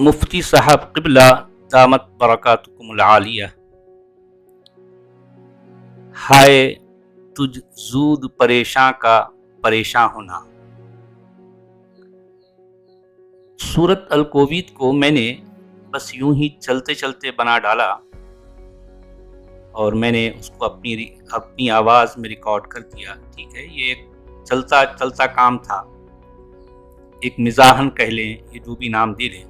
مفتی صاحب قبلہ دامت برکاتکم العالیہ، ہائے تجھ زود پریشاں کا پریشاں ہونا۔ سورت الکویت کو میں نے بس یوں ہی چلتے چلتے بنا ڈالا اور میں نے اس کو اپنی آواز میں ریکارڈ کر دیا۔ ٹھیک ہے، یہ ایک چلتا کام تھا، ایک مزاحن کہہ لیں، یہ جو بھی نام دے لیں۔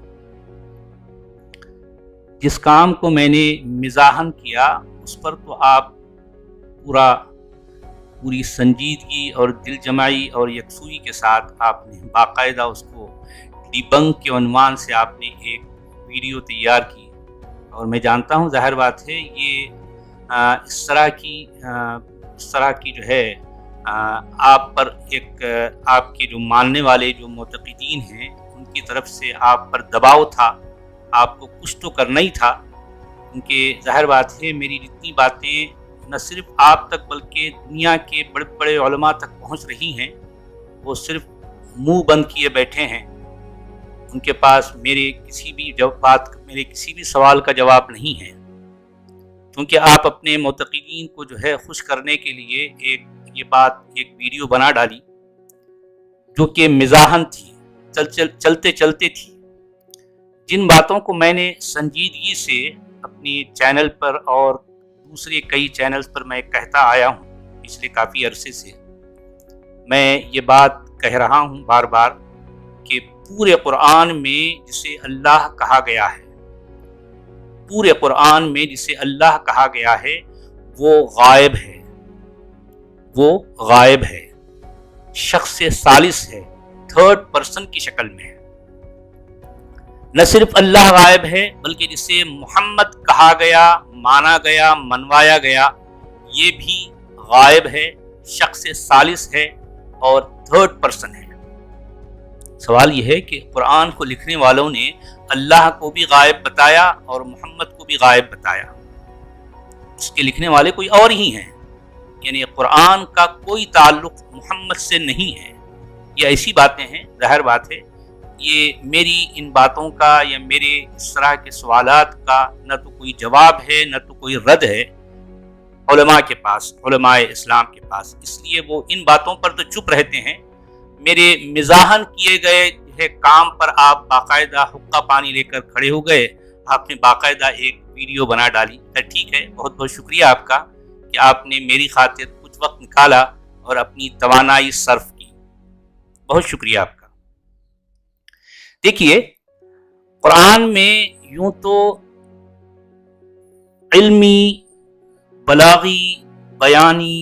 جس کام کو میں نے مزاحن کیا اس پر تو آپ پوری سنجیدگی اور دل جمعی اور یکسوئی کے ساتھ آپ نے باقاعدہ اس کو ڈیبنک کے عنوان سے آپ نے ایک ویڈیو تیار کی، اور میں جانتا ہوں ظاہر بات ہے یہ اس طرح کی جو ہے آپ پر ایک آپ کے جو ماننے والے جو معتقدین ہیں ان کی طرف سے آپ پر دباؤ تھا، آپ کو کچھ تو کرنا ہی تھا، کیونکہ ظاہر بات ہے میری جتنی باتیں نہ صرف آپ تک بلکہ دنیا کے بڑے بڑے علماء تک پہنچ رہی ہیں، وہ صرف منہ بند کیے بیٹھے ہیں، ان کے پاس میرے کسی بھی سوال کا جواب نہیں ہے، کیونکہ آپ اپنے معتقدین کو جو ہے خوش کرنے کے لیے ایک ویڈیو بنا ڈالی جو کہ مزاحن تھی، چلتے چلتے تھی۔ جن باتوں کو میں نے سنجیدگی سے اپنی چینل پر اور دوسرے کئی چینلز پر میں کہتا آیا ہوں پچھلے کافی عرصے سے، میں یہ بات کہہ رہا ہوں بار بار کہ پورے قرآن میں جسے اللہ کہا گیا ہے، پورے قرآن میں جسے اللہ کہا گیا ہے وہ غائب ہے، وہ غائب ہے، شخص ثالث ہے، تھرڈ پرسن کی شکل میں ہے۔ نہ صرف اللہ غائب ہے بلکہ جسے محمد کہا گیا، مانا گیا، منوایا گیا، یہ بھی غائب ہے، شخص ثالث ہے اور تھرڈ پرسن ہے۔ سوال یہ ہے کہ قرآن کو لکھنے والوں نے اللہ کو بھی غائب بتایا اور محمد کو بھی غائب بتایا، اس کے لکھنے والے کوئی اور ہی ہیں، یعنی قرآن کا کوئی تعلق محمد سے نہیں ہے۔ یہ ایسی باتیں ہیں، ظاہر بات ہے یہ میری ان باتوں کا یا میرے اس طرح کے سوالات کا نہ تو کوئی جواب ہے نہ تو کوئی رد ہے علماء کے پاس، علماء اسلام کے پاس، اس لیے وہ ان باتوں پر تو چپ رہتے ہیں۔ میرے مزاحن کیے گئے کام پر آپ باقاعدہ حقہ پانی لے کر کھڑے ہو گئے، آپ نے باقاعدہ ایک ویڈیو بنا ڈالی۔ ٹھیک ہے، بہت بہت شکریہ آپ کا کہ آپ نے میری خاطر کچھ وقت نکالا اور اپنی توانائی صرف کی، بہت شکریہ آپ کا۔ دیکھیے، قرآن میں یوں تو علمی، بلاغی، بیانی،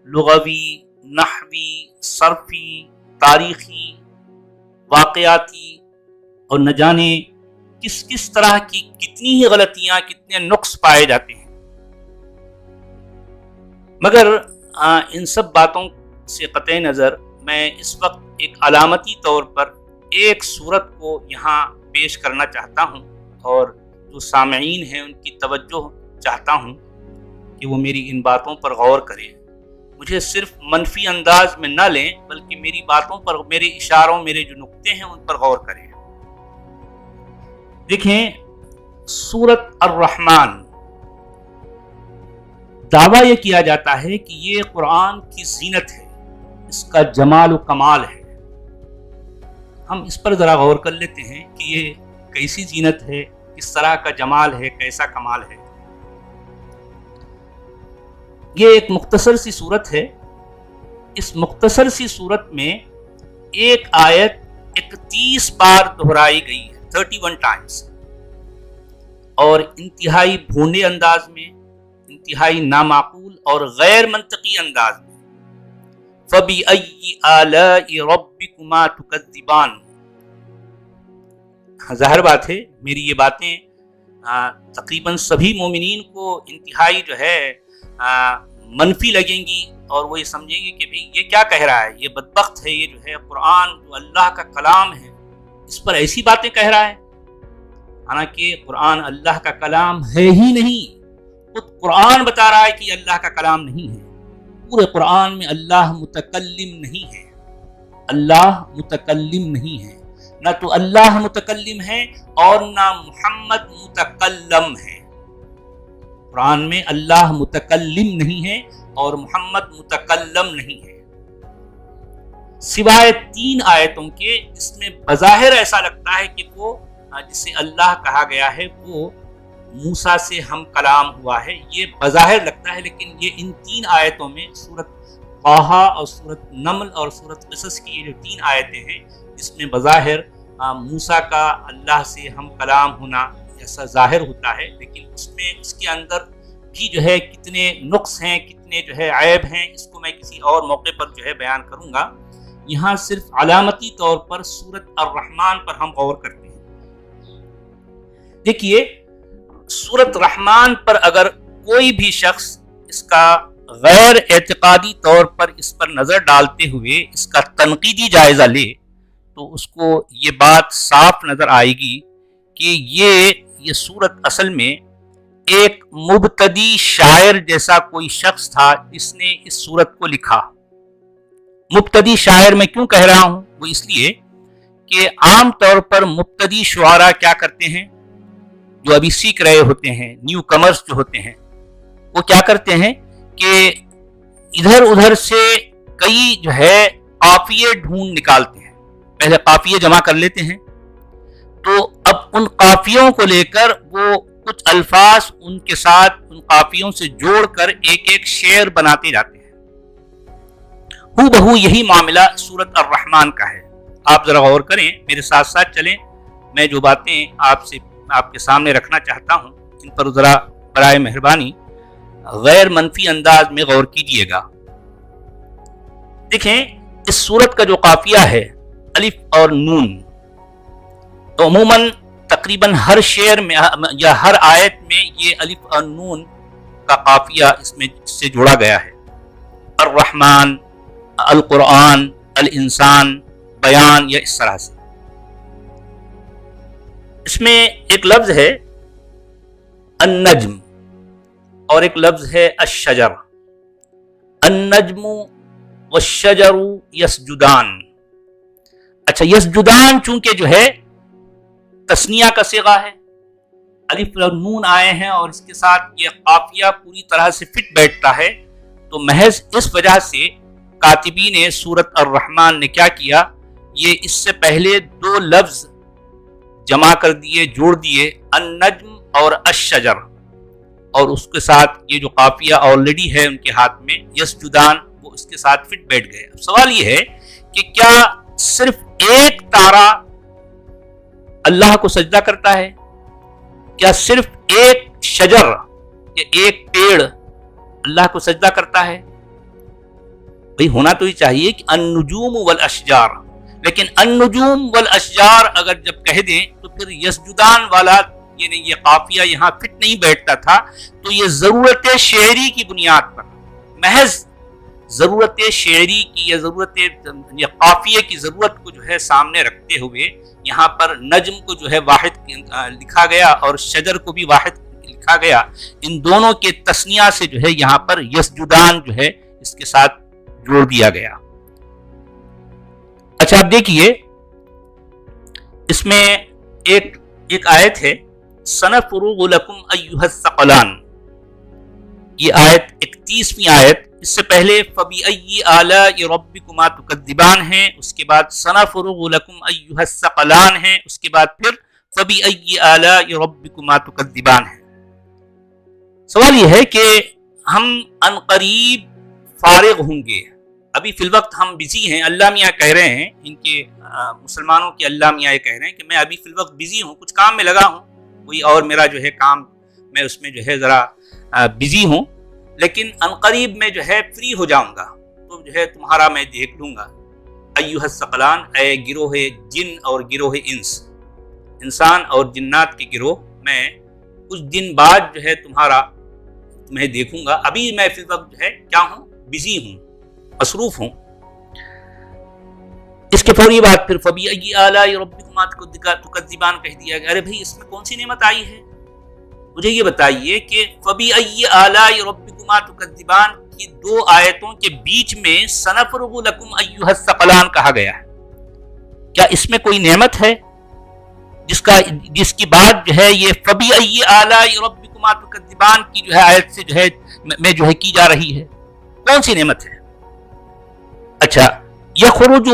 لغوی، نحوی، صرفی، تاریخی، واقعاتی اور نہ جانے کس طرح کی کتنی ہی غلطیاں، کتنے نقص پائے جاتے ہیں، مگر ان سب باتوں سے قطع نظر میں اس وقت ایک علامتی طور پر ایک صورت کو یہاں پیش کرنا چاہتا ہوں اور جو سامعین ہیں ان کی توجہ چاہتا ہوں کہ وہ میری ان باتوں پر غور کریں، مجھے صرف منفی انداز میں نہ لیں بلکہ میری باتوں پر، میرے اشاروں، میرے جو نقطے ہیں ان پر غور کریں۔ دیکھیں، سورت الرحمن، دعویٰ یہ کیا جاتا ہے کہ یہ قرآن کی زینت ہے، اس کا جمال و کمال ہے۔ ہم اس پر ذرا غور کر لیتے ہیں کہ یہ کیسی زینت ہے، کس طرح کا جمال ہے، کیسا کمال ہے۔ یہ ایک مختصر سی صورت ہے، اس مختصر سی صورت میں ایک آیت 31 بار دہرائی گئی ہے، 31 ٹائمز، اور انتہائی بھونڈے انداز میں، انتہائی نامعقول اور غیر منطقی انداز میں۔ فَبِأَيِّ آلَاءِ رَبِّكُمَا تُكَذِّبَانِ۔ ظاہر بات ہے میری یہ باتیں تقریباً سبھی مومنین کو انتہائی جو ہے منفی لگیں گی اور وہ یہ سمجھیں گے کہ بھئی یہ کیا کہہ رہا ہے، یہ بدبخت ہے، یہ جو ہے قرآن جو اللہ کا کلام ہے اس پر ایسی باتیں کہہ رہا ہے، حالانکہ قرآن اللہ کا کلام ہے ہی نہیں، خود قرآن بتا رہا ہے کہ یہ اللہ کا کلام نہیں ہے۔ پورے قرآن میں اللہ متکلم نہیں ہے، اللہ متکلم نہیں ہے، نہ تو اللہ متکلم ہے اور نہ محمد متکلم ہے۔ قرآن میں اللہ متکلم نہیں ہے اور محمد متکلم نہیں ہے، سوائے 3 آیتوں کے جس میں بظاہر ایسا لگتا ہے کہ وہ جسے اللہ کہا گیا ہے وہ موسیٰ سے ہم کلام ہوا ہے، یہ بظاہر لگتا ہے، لیکن یہ ان 3 آیتوں میں سورۃ طٰہٰ اور سورۃ نمل اور سورۃ قصص کی یہ جو 3 آیتیں ہیں جس میں بظاہر موسیٰ کا اللہ سے ہم کلام ہونا ایسا ظاہر ہوتا ہے، لیکن اس میں اس کے اندر بھی جو ہے کتنے نقص ہیں، کتنے جو ہے عیب ہیں، اس کو میں کسی اور موقع پر جو ہے بیان کروں گا۔ یہاں صرف علامتی طور پر سورۃ الرحمن پر ہم غور کرتے ہیں۔ دیکھیے سورۃ رحمان پر اگر کوئی بھی شخص اس کا غیر اعتقادی طور پر اس پر نظر ڈالتے ہوئے اس کا تنقیدی جائزہ لے تو اس کو یہ بات صاف نظر آئے گی کہ یہ سورت اصل میں ایک مبتدی شاعر جیسا کوئی شخص تھا جس نے اس سورت کو لکھا۔ مبتدی شاعر میں کیوں کہہ رہا ہوں؟ وہ اس لیے کہ عام طور پر مبتدی شعراء کیا کرتے ہیں، جو ابھی سیکھ رہے ہوتے ہیں، نیو کمرز جو ہوتے ہیں، وہ کیا کرتے ہیں کہ ادھر ادھر سے کئی جو ہے قافیے ڈھونڈ نکالتے ہیں، پہلے قافیے جمع کر لیتے ہیں، تو اب ان قافیوں کو لے کر وہ کچھ الفاظ ان کے ساتھ ان قافیوں سے جوڑ کر ایک ایک شعر بناتے جاتے ہیں۔ ہو بہو یہی معاملہ سورۃ الرحمن کا ہے۔ آپ ذرا غور کریں، میرے ساتھ ساتھ چلیں، میں جو باتیں آپ کے سامنے رکھنا چاہتا ہوں ان پر ذرا برائے مہربانی غیر منفی انداز میں غور کیجئے گا۔ دیکھیں اس سورت کا جو قافیہ ہے الف اور نون، تو عموماً تقریباً ہر شعر میں یا ہر آیت میں یہ الف اور نون کا قافیہ اس میں سے جوڑا گیا ہے۔ الرحمن، القرآن، الانسان، بیان، یا اس طرح سے۔ اس میں ایک لفظ ہے النجم اور ایک لفظ ہے الشجر۔ النجم والشجر یسجدان۔ اچھا، یسجدان چونکہ جو ہے تثنیہ کا صیغہ ہے، الف اور نون آئے ہیں اور اس کے ساتھ یہ قافیہ پوری طرح سے فٹ بیٹھتا ہے، تو محض اس وجہ سے کاتبین سورۃ الرحمن نے کیا کیا، یہ اس سے پہلے 2 لفظ جمع کر دیے، جوڑ دیے، النجم اور الشجر، اور اس کے ساتھ یہ جو قافیہ آلریڈی ہے ان کے ہاتھ میں یسجدان، وہ اس کے ساتھ فٹ بیٹھ گئے۔ اب سوال یہ ہے کہ کیا صرف ایک تارا اللہ کو سجدہ کرتا ہے؟ کیا صرف ایک شجر یا ایک پیڑ اللہ کو سجدہ کرتا ہے؟ بھئی ہونا تو یہ چاہیے کہ النجوم والاشجار، لیکن النجوم والاشجار اگر جب کہہ دیں تو پھر یسجدان والا یعنی یہ قافیہ یہاں فٹ نہیں بیٹھتا تھا، تو یہ ضرورت شعری کی بنیاد پر، محض ضرورت شعری کی یا ضرورت یا قافیے کی ضرورت کو جو ہے سامنے رکھتے ہوئے یہاں پر نجم کو جو ہے واحد لکھا گیا اور شجر کو بھی واحد لکھا گیا۔ ان دونوں کے تثنیہ سے جو ہے یہاں پر یسجدان جو ہے اس کے ساتھ جوڑ دیا گیا۔ اچھا آپ دیکھیے اس میں ایک آیت ہے سنفرغ لکم ایھا الثقلان، یہ آیت 31ویں آیت، اس سے پہلے فبأی آلاء ربکما تکذبان ہے، اس کے بعد سنفرغ لکم ایھا الثقلان ہے، اس کے بعد پھر فبأی آلاء ربکما تکذبان ہے۔ سوال یہ ہے کہ ہم عنقریب فارغ ہوں گے، ابھی فی الوقت ہم بزی ہیں، اللہ میاں کہہ رہے ہیں، ان کے مسلمانوں کے اللہ میاں یہ کہہ رہے ہیں کہ میں ابھی فی الوقت بزی ہوں، کچھ کام میں لگا ہوں، کوئی اور میرا جو ہے کام میں اس میں جو ہے ذرا بزی ہوں، لیکن عنقریب میں جو ہے فری ہو جاؤں گا تو جو ہے تمہارا میں دیکھ لوں گا۔ ایھا الثقلان، اے گروہ جن اور گروہ انس، انسان اور جنات کے گروہ، میں کچھ دن بعد جو ہے تمہیں دیکھوں گا، ابھی میں فی الوقت جو ہے کیا ہوں، بزی ہوں، مصروف ہوں۔ اس کے فوری بعد پھر فبأی آلاء ربکما تکذبان کہہ دیا گیا۔ ارے بھئی اس میں کون سی نعمت آئی ہے؟ مجھے یہ بتائیے کہ فبأی آلاء ربکما تکذبان کی 2 آیتوں کے بیچ میں سنفرغ لکم ایھا الثقلان کہا گیا ہے، کیا اس میں کوئی نعمت ہے؟ جس کی بات جو ہے یہ فبأي آلاء ربكما تكذبان کی جو ہے آیت سے جو ہے میں جو ہے کی جا رہی ہے. کون سی نعمت ہے؟ اچھا، یخرج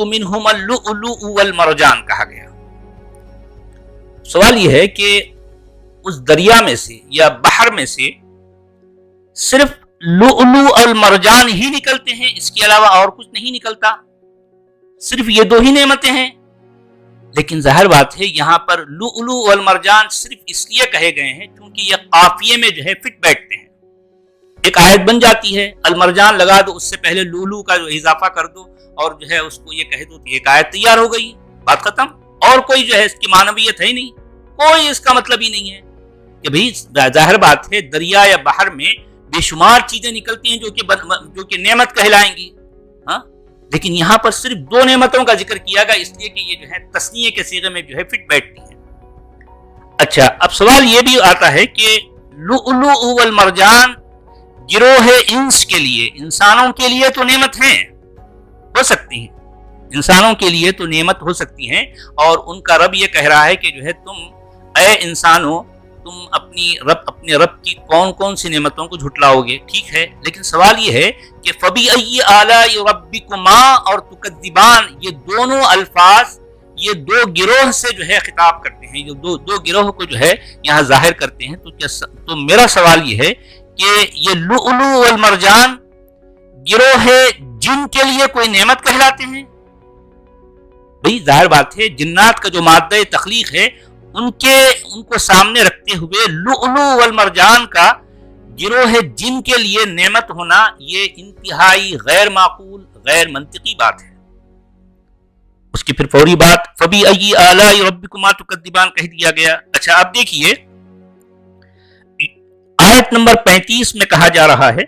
منہما اللؤلؤ والمرجان کہا گیا. سوال یہ ہے کہ اس دریا میں سے یا بحر میں سے صرف لؤلؤ اور مرجان ہی نکلتے ہیں، اس کے علاوہ اور کچھ نہیں نکلتا؟ صرف یہ دو ہی نعمتیں ہیں؟ لیکن ظاہر بات ہے یہاں پر لؤلؤ والمرجان صرف اس لیے کہے گئے ہیں کیونکہ یہ قافیے میں جو ہے فٹ بیٹھتے ہیں. ایک آیت بن جاتی ہے، المرجان لگا دو، اس سے پہلے لؤلؤ کا جو اضافہ کر دو اور جو ہے اس کو یہ کہہ دو تو ایک آیت تیار ہو گئی، بات ختم. اور کوئی جو ہے اس کی معنویت ہے ہی نہیں، کوئی اس کا مطلب ہی نہیں ہے کہ بھئی ظاہر بات ہے دریا یا بحر میں بے شمار چیزیں نکلتی ہیں جو کہ نعمت کہلائیں گی. ہاں، لیکن یہاں پر صرف دو نعمتوں کا ذکر کیا گیا اس لیے کہ یہ جو ہے تثنیہ کے صیغے میں جو ہے فٹ بیٹھتی ہیں. اچھا، اب سوال یہ بھی آتا ہے کہ لؤلؤ والمرجان گروہ انس کے لیے، انسانوں کے لیے تو نعمت ہیں، ہو سکتی ہیں، انسانوں کے لیے تو نعمت ہو سکتی ہیں، اور ان کا رب یہ کہہ رہا ہے کہ جو ہے تم اے انسانوں تم اپنے رب کی کون کون سی نعمتوں کو جھٹلاؤ گے. ٹھیک ہے، لیکن سوال یہ ہے کہ فبأي آلاء ربكما اور تكذبان، یہ دونوں الفاظ یہ دو گروہ سے جو ہے خطاب کرتے ہیں، یہ دو گروہ کو جو ہے یہاں ظاہر کرتے ہیں. تو میرا سوال یہ ہے کہ یہ لؤلؤ والمرجان گروہ جن کے لیے کوئی نعمت کہلاتے ہیں؟ بھئی ظاہر بات ہے جنات کا جو مادہ تخلیق ہے ان کو سامنے رکھتے ہوئے لؤلؤ والمرجان کا گروہ جن کے لیے نعمت ہونا یہ انتہائی غیر معقول، غیر منطقی بات ہے. اس کی پھر فوری بات فبأي آلاء ربكما تكذبان کہہ دیا گیا. اچھا، اب دیکھیے آیت نمبر 35 میں کہا جا رہا ہے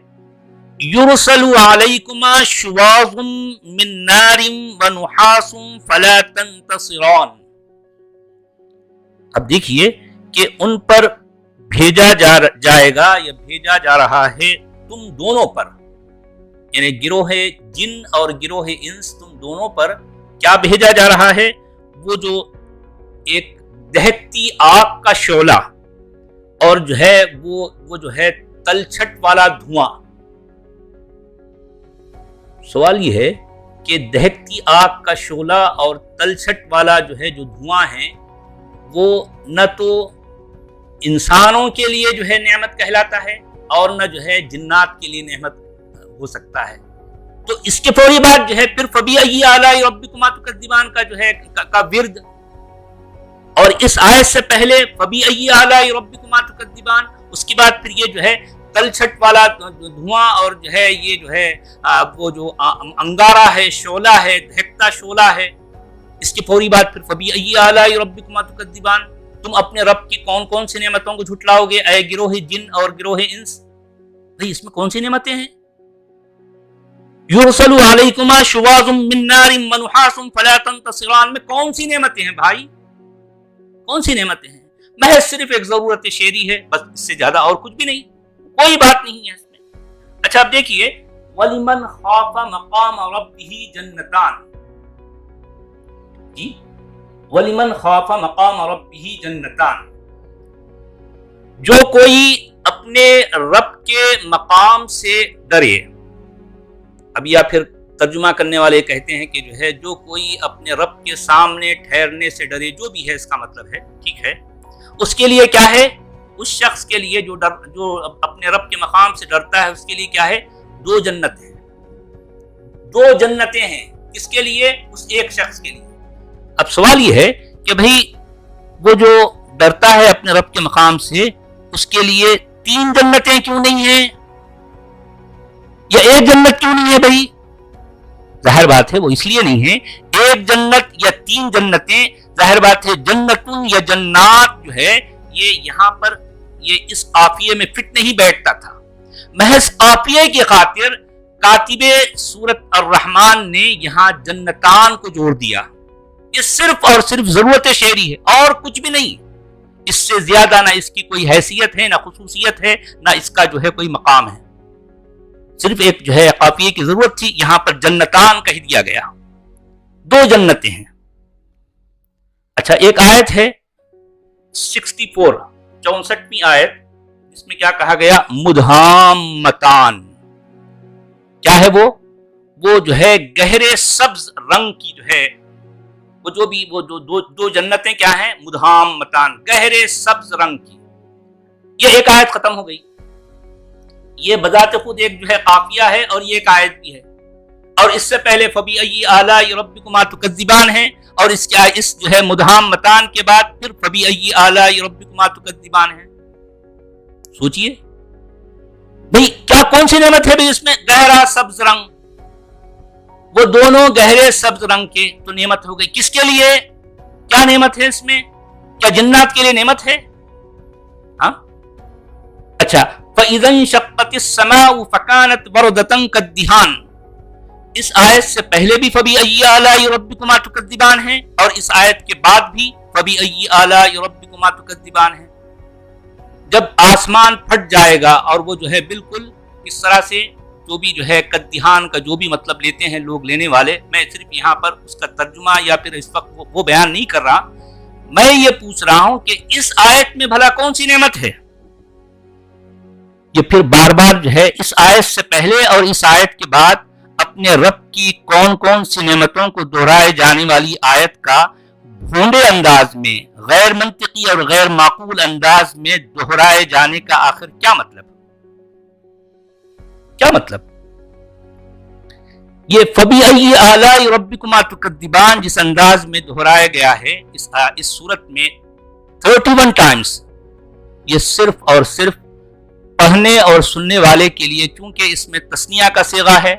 یرسل علیکما شواظ من نار ونحاس فلا تنتصران. اب دیکھیے کہ ان پر بھیجا جائے گا یا بھیجا جا رہا ہے تم دونوں پر، یعنی گروہ جن اور گروہ انس تم دونوں پر کیا بھیجا جا رہا ہے؟ وہ جو ایک دہتی آگ کا شعلہ اور جو ہے وہ جو ہے تلچھٹ والا دھواں. سوال یہ ہے کہ دہتی آگ کا شعلہ اور تلچھٹ والا جو ہے جو دھواں ہے وہ نہ تو انسانوں کے لیے جو ہے نعمت کہلاتا ہے اور نہ جو ہے جنات کے لیے نعمت ہو سکتا ہے. تو اس کے فوری بعد جو ہے پھر فبأي آلاء ربكما تكذبان کا جو ہے کا ورد، اور اس آیت سے پہلے فبأي آلاء ربكما تكذبان، اس کے بعد پھر یہ جو ہے تلچھٹ والا دھواں اور جو ہے یہ جو ہے وہ جو انگارہ ہے، شعلہ ہے، دہکتا شعلہ ہے. اس کے فوری بعد پھر فبأي آلاء ربكما تكذبان، تم اپنے رب کی کون کون سی نعمتوں کو جھٹلاؤ گے اے گروہ جن اور گروہ انس؟ بھئی اس میں کون سی نعمتیں ہیں؟ یرسل علیکما شواظ من نار ونحاس فلا تنتصران میں کون سی نعمتیں ہیں بھائی؟ کون سی نعمتیں ہیں؟ محض صرف ایک ضرورت شعری ہے، بس اس سے زیادہ اور کچھ بھی نہیں، کوئی بات نہیں ہے اس میں. اچھا، اب دیکھیے وَلِمَنْ خَافَ مَقَامَ رَبِّهِ جَنَّتَانِ. جی، وَلِمَنْ خَافَ مَقَامَ رَبِّهِ جَنَّتَانِ، جو کوئی اپنے رب کے مقام سے ڈرے. اب یا پھر ترجمہ کرنے والے کہتے ہیں کہ جو ہے جو کوئی اپنے رب کے سامنے ٹھہرنے سے ڈرے، جو بھی ہے اس کا مطلب ہے، ٹھیک ہے، اس کے لیے کیا ہے؟ اس شخص کے لیے جو اپنے رب کے مقام سے ڈرتا ہے اس کے لیے کیا ہے؟ دو جنتیں ہیں، دو جنتیں ہیں. کس کے لیے؟ اس ایک شخص کے لیے. اب سوال یہ ہے کہ بھئی وہ جو ڈرتا ہے اپنے رب کے مقام سے اس کے لیے تین جنتیں کیوں نہیں ہیں یا ایک جنت کیوں نہیں ہے؟ بھئی ظاہر بات ہے وہ اس لیے نہیں ہے. ایک جنت یا تین جنتیں، ظاہر بات ہے جنتن یا جنات جو ہے یہ یہاں پر یہ اس قافیے میں فٹ نہیں بیٹھتا تھا. محض قافیے کی خاطر کاتب سورت الرحمن نے یہاں جنتان کو جوڑ دیا. یہ صرف اور صرف ضرورت شعری ہے اور کچھ بھی نہیں. اس سے زیادہ نہ اس کی کوئی حیثیت ہے، نہ خصوصیت ہے، نہ اس کا جو ہے کوئی مقام ہے. صرف ایک جو ہے قافیے کی ضرورت تھی، یہاں پر جنتان کہہ دیا گیا، دو جنتیں ہیں. اچھا ایک آیت ہے 64 آیت، جس میں کیا کہا گیا؟ مدھامتان. کیا ہے وہ جو ہے گہرے سبز رنگ کی جو ہے وہ دو جنتیں کیا ہیں؟ مدھامتان، گہرے سبز رنگ کی. یہ ایک آیت ختم ہو گئی. یہ بذات خود ایک جو ہے قافیہ ہے اور یہ ایک آیت بھی ہے. اور اس سے پہلے فبأي آلاء ربكما تكذبان ہے، اور اس جو ہے مدھامتان کے بعد پھر فبأي آلاء ربكما تكذبان ہے. سوچئے بھئی کیا کون سی نعمت ہے بھئی اس میں؟ گہرا سبز رنگ. وہ دونوں گہرے سبز رنگ کے تو نعمت ہو گئی. کس کے لیے؟ کیا نعمت ہے اس میں؟ کیا جنات کے لیے نعمت ہے؟ ہاں اچھا. فَإِذَا انشَقَّتِ السَّمَاءُ فَكَانَتْ وَرْدَةً كَالدِّهَانِ. اس آیت سے پہلے بھی فَبِأَيِّ آلَاءِ رَبِّكُمَا تُكَذِّبَانِ ہے، اور اس آیت کے بعد بھی فَبِأَيِّ آلَاءِ رَبِّكُمَا تُكَذِّبَانِ ہے. جب آسمان پھٹ جائے گا اور وہ جو ہے بالکل اس طرح سے جو بھی جو ہے کدیہان کا جو بھی مطلب لیتے ہیں لوگ لینے والے، میں صرف یہاں پر اس کا ترجمہ یا پھر اس وقت وہ بیان نہیں کر رہا. میں یہ پوچھ رہا ہوں کہ اس آیت میں بھلا کون سی نعمت ہے؟ یہ پھر بار بار جو ہے اس آیت سے پہلے اور اس آیت کے بعد اپنے رب کی کون کون سی نعمتوں کو دہرائے جانے والی آیت کا بھونڈے انداز میں، غیر منطقی اور غیر معقول انداز میں دہرائے جانے کا آخر کیا مطلب؟ کیا مطلب؟ یہ فَبِأَيِّ آلَاءِ رَبِّكُمَا تُكَذِّبَانِ جس انداز میں دہرایا گیا ہے اس سورت میں 31 ٹائمز، یہ صرف اور صرف پڑھنے اور سننے والے کے لیے، چونکہ اس میں تثنیہ کا صیغہ ہے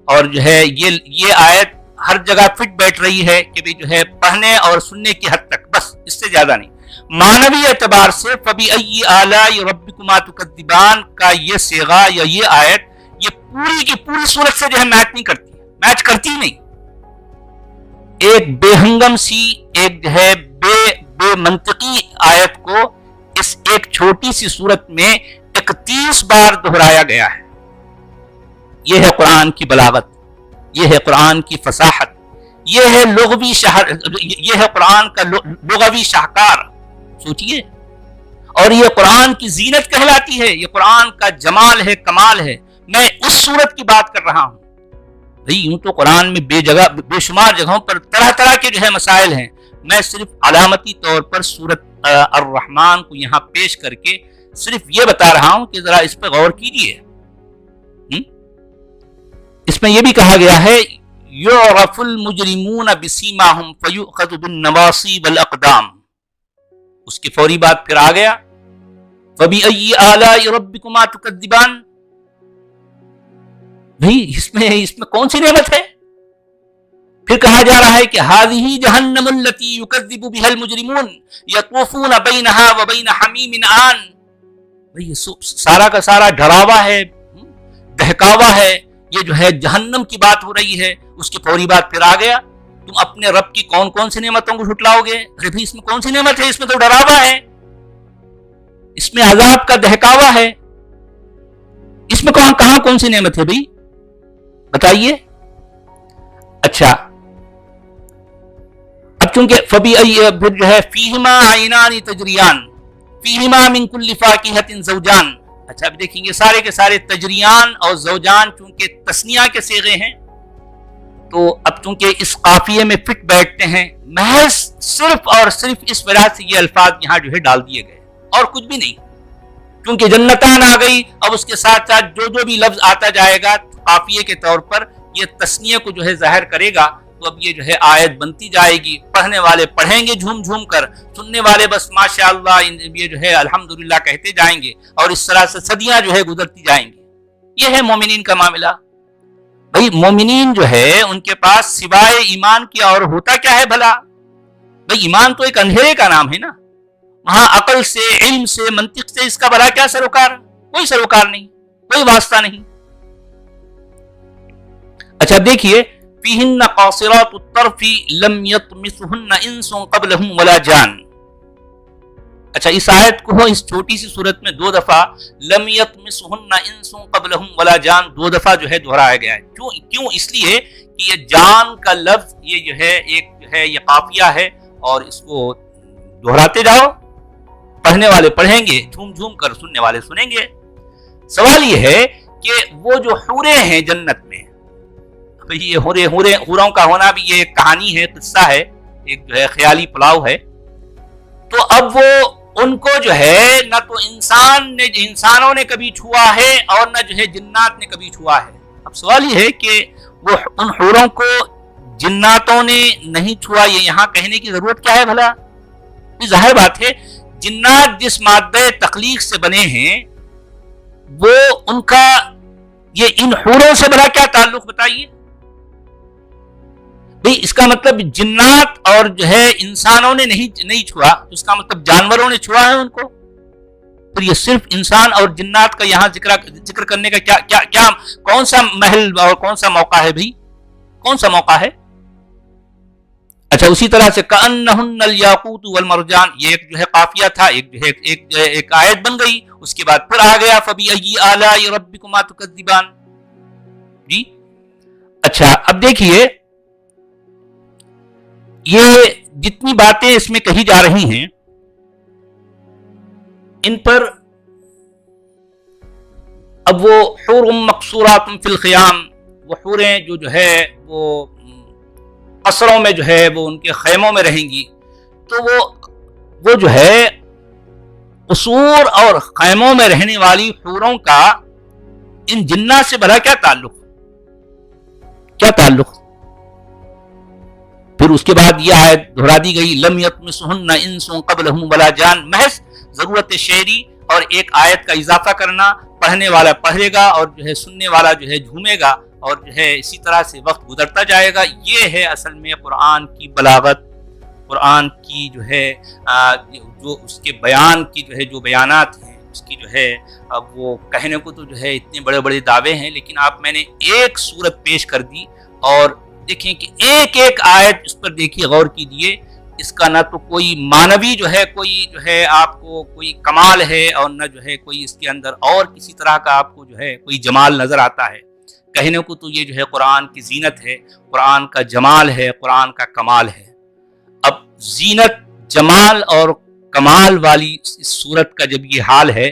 اور جو ہے یہ آیت ہر جگہ فٹ بیٹھ رہی ہے کہ بھی جو ہے پڑھنے اور سننے کی حد تک، بس اس سے زیادہ نہیں. معنوی اعتبار سے فَبِأَيِّ آلَاءِ رَبِّكُمَا تُكَذِّبَانِ کا یہ صیغہ یا یہ آیت یہ پوری کی پوری صورت سے جو ہے میچ نہیں کرتی، میچ کرتی نہیں. ایک بے ہنگم سی، ایک جو ہے بے منطقی آیت کو اس ایک چھوٹی سی صورت میں 31 بار دہرایا گیا ہے. یہ ہے قرآن کی بلاغت، یہ ہے قرآن کی فصاحت، یہ ہے یہ ہے قرآن کا لغوی شاہکار. سوچئے، اور یہ قرآن کی زینت کہلاتی ہے، یہ قرآن کا جمال ہے، کمال ہے. میں اس صورت کی بات کر رہا ہوں. یوں تو قرآن میں بے شمار جگہوں پر طرح طرح کے جو ہے مسائل ہیں. میں صرف علامتی طور پر سورت الرحمن کو یہاں پیش کر کے صرف یہ بتا رہا ہوں کہ ذرا اس پہ غور کیجئے. اس میں یہ بھی کہا گیا ہے یعرف المجرمون بسیماہم فیؤخذ بالنواصی والاقدام. اس کے فوری بعد پھر آ گیا فبأي آلاء ربكما تكذبان. بھئی اس میں کون سی نعمت ہے؟ پھر کہا جا رہا ہے کہ هذه جہنم التي يكذب بها المجرمون يطوفون بينها وبين حميم آن. بھئی سارا کا سارا ڈراوا ہے، دہکاوا ہے، یہ جو ہے جہنم کی بات ہو رہی ہے. اس کی فوری بات پھر آ گیا تم اپنے رب کی کون کون سی نعمتوں کو جھٹلاؤ گے. ارے بھئی اس میں کون سی نعمت ہے؟ اس میں تو ڈراوا ہے، اس میں عذاب کا دہکاوا ہے. اس میں کہاں کون سی نعمت ہے بھئی بتائیے. اچھا اب چونکہ پھر جو ہے فیہما عینان تجریان فیہما من کل فاکہۃ زوجان. اچھا اب دیکھیں گے سارے کے سارے تجریان اور زوجان چونکہ تثنیہ کے صیغے ہیں تو اب چونکہ اس قافیے میں فٹ بیٹھتے ہیں، محض صرف اور صرف اس وجہ سے یہ الفاظ یہاں جو ہے ڈال دیے گئے اور کچھ بھی نہیں. کیونکہ جنتان آ گئی، اب اس کے ساتھ ساتھ جو بھی لفظ آتا جائے گا قافیے کے طور پر یہ تثنیہ کو جو ہے ظاہر کرے گا، تو اب یہ جو ہے آیت بنتی جائے گی. پڑھنے والے پڑھیں گے جھوم جھوم کر، سننے والے بس ماشاءاللہ یہ جو ہے الحمدللہ کہتے جائیں گے، اور اس طرح سے صدیاں جو ہے گزرتی جائیں گی. یہ ہے مومنین کا معاملہ. بھئی مومنین جو ہے ان کے پاس سوائے ایمان کی اور ہوتا کیا ہے بھلا؟ بھئی ایمان تو ایک اندھیرے کا نام ہے نا. وہاں عقل سے، علم سے، منطق سے اس کا بھلا کیا سروکار؟ کوئی سروکار نہیں، کوئی واسطہ نہیں. اچھا دیکھیے فیہن قاصرات الطرف لم یطمثہن انس قبلہم ولا جان. اچھا اس آیت کو اس چھوٹی سی صورت میں 2 دفعہ لم یطمثہن انس قبلہم ولا جان 2 دفعہ جو ہے دہرایا گیا ہے. کیوں؟ اس لیے کہ یہ جان کا لفظ یہ جو ہے ایک جو ہے یہ قافیہ ہے اور اس کو دہراتے جاؤ، پڑھنے والے پڑھیں گے، جھوم جھوم کر سننے والے سنیں گے۔ سوال یہ ہے کہ وہ جو حوریں ہیں جنت میں، یہ حوروں کا ہونا بھی یہ ایک کہانی ہے، قصہ ہے، ایک جو ہے خیالی پلاؤ ہے، تو اب وہ ان کو جو ہے نہ تو انسانوں نے کبھی چھوا ہے اور نہ جو ہے جنات نے کبھی چھوا ہے۔ اب سوال یہ ہے کہ وہ ان حوروں کو جناتوں نے نہیں چھوا، یہ یہاں کہنے کی ضرورت کیا ہے بھلا؟ ظاہر بات ہے جنات جس مادہ تخلیق سے بنے ہیں وہ ان کا یہ ان حوروں سے بھلا کیا تعلق بتائیے؟ بھئی اس کا مطلب جنات اور جو ہے انسانوں نے نہیں چھوا، اس کا مطلب جانوروں نے چھوا ہے ان کو؟ پھر یہ صرف انسان اور جنات کا یہاں ذکر کرنے کا کیا کون سا محل اور کون سا موقع ہے بھئی؟ کون سا موقع ہے؟ اچھا اسی طرح سے کأنہن الیاقوت والمرجان، یہ ایک جو ہے قافیہ تھا، ایک آیت بن گئی، اس کے بعد پھر آ گیا فبأی آلاء ربکما تکذبان۔ جی اچھا اب دیکھیے یہ جتنی باتیں اس میں کہی جا رہی ہیں ان پر اب وہ حور مقصورات فی الخیام، وہ حوریں جو ہے وہ قصروں میں جو ہے وہ ان کے خیموں میں رہیں گی، تو وہ جو ہے قصور اور خیموں میں رہنے والی حوروں کا ان جنات سے بھلا کیا تعلق؟ کیا تعلق؟ پھر اس کے بعد یہ آیت دہرا دی گئی لم یطمثہن انس قبلہم ولا جان، محض ضرورت شعری اور ایک آیت کا اضافہ کرنا، پڑھنے والا پڑھے گا اور جو ہے سننے والا جو ہے جھومے گا اور جو ہے اسی طرح سے وقت گزرتا جائے گا۔ یہ ہے اصل میں قرآن کی بلاغت، قرآن کی جو ہے جو اس کے بیان کی جو ہے جو بیانات ہیں اس کی جو ہے اب وہ کہنے کو تو جو ہے اتنے بڑے بڑے دعوے ہیں، لیکن آپ میں نے ایک صورت پیش کر دی اور دیکھیں کہ ایک ایک آیت اس پر دیکھیے، غور کیجیے، اس کا نہ تو کوئی معنوی جو ہے آپ کو کوئی کمال ہے اور نہ جو ہے کوئی اس کے اندر اور کسی طرح کا آپ کو جو ہے کوئی جمال نظر آتا ہے۔ کہنے کو تو یہ جو ہے قرآن کی زینت ہے، قرآن کا جمال ہے، قرآن کا کمال ہے۔ اب زینت، جمال اور کمال والی اس صورت کا جب یہ حال ہے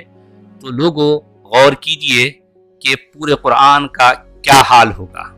تو لوگوں غور کیجئے کہ پورے قرآن کا کیا حال ہوگا۔